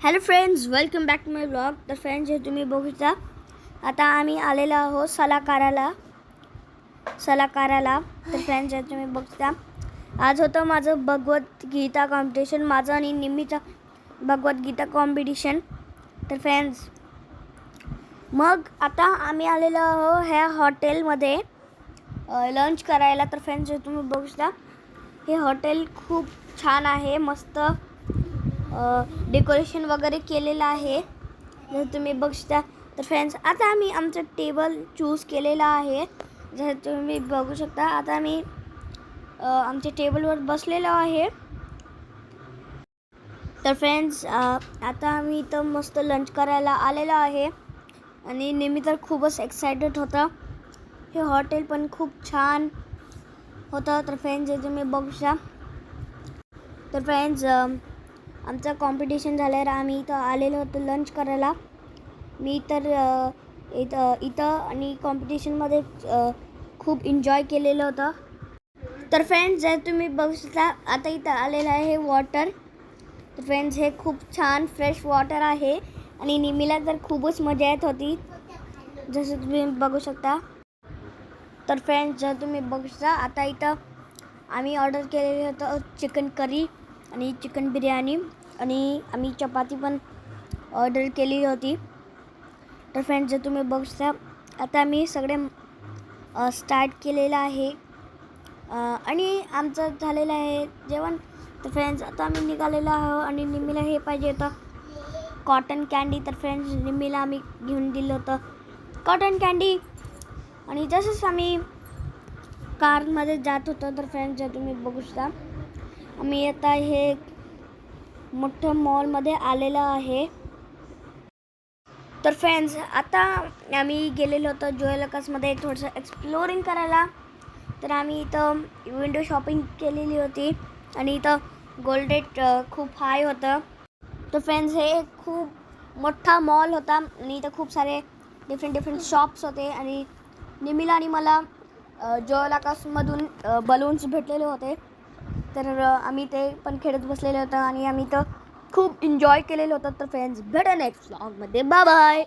Hello friends, welcome back to my blog. तर friends, हे तुम्ही बघू शकता, आता आम्ही आलेलो आहोत सलाकाराला. तर फ्रेंड्स, हे तुम्ही बघू शकता, आज होतं माझं भगवद्गीता कॉम्पिटिशन, माझं आणि निम्मीचं भगवद्गीता कॉम्पिटिशन. तर फ्रेंड्स, मग आता आम्ही आलेलो आहोत ह्या हॉटेलमध्ये लंच करायला. तर फ्रेंड्स, हे तुम्ही बघू शकता, हे हॉटेल खूप छान आहे, मस्त डेकोरेशन वगैरे केलेलं आहे, जर तुम्ही बघू शकता. तर फ्रेंड्स, आता आम्ही आमचं टेबल चूज केलेला आहे, जर तुम्ही बघू शकता. आता आम्ही आमच्या टेबलवर बसलेलो आहे. तर फ्रेंड्स, आता आम्ही इथं मस्त लंच करायला आलेलो आहे आणि नेहमी तर खूपच एक्सायटेड होतं. हे हॉटेल पण खूप छान होतं. तर फ्रेंड्स, हे तुम्ही बघू शकता. तर फ्रेंड्स, आमचं कॉम्पिटिशन झाल्यावर आम्ही इथं आलेलो होतो लंच करायला. मी तर इथं आणि कॉम्पिटिशनमध्ये खूप एन्जॉय केलेलं होतं. तर फ्रेंड्स, जर तुम्ही बघू शकता, आता इथं आलेलं आहे हे वॉटर. तर फ्रेंड्स, हे खूप छान फ्रेश वॉटर आहे आणि निमीला तर खूपच मजा येत होती, जसं तुम्ही बघू शकता. तर फ्रेंड्स, जर तुम्ही बघू शकता, आता इथं आम्ही ऑर्डर केलेलं होतं चिकन करी आणि चिकन बिर्याणी आणि आम्ही चपाती पण ऑर्डर केली होती. तर फ्रेंड्स, जर तुम्ही बघू शकता, आता आम्ही सगळे स्टार्ट केलेलं आहे आणि आमचं झालेलं आहे जेवण. तर फ्रेंड्स, आता आम्ही निघालेलो आहोत आणि निम्मीला हे पाहिजे होतं कॉटन कँडी. तर फ्रेंड्स, निम्मीला आम्ही घेऊन दिलं होतं कॉटन कँडी आणि जसंच आम्ही कारमध्ये जात होतो. तर फ्रेंड्स, जर तुम्ही बघू शकता, आम्ही आता हे मोठ्या मॉलमध्ये आलेलं आहे. तर फ्रेंड्स, आता आम्ही गेलेलो होतो ज्वेलर्समध्ये थोडंसं एक्सप्लोरिंग करायला. तर आम्ही इथं विंडो शॉपिंग केलेली होती आणि इथं गोल्ड रेट खूप हाय होतं. तर फ्रेंड्स, हे खूप मोठा मॉल होता आणि इथं खूप सारे डिफरंट शॉप्स होते आणि निमीला आणि मला ज्वेलर्समधून बलून्स भेटलेले होते. तर आम्ही ते पण खेळत बसलेलं होतं आणि आम्ही इथं खूप एन्जॉय केलेलं होतं. तर फ्रेंड्स, भेटू नेक्स्ट व्लॉगमध्ये. Bye bye.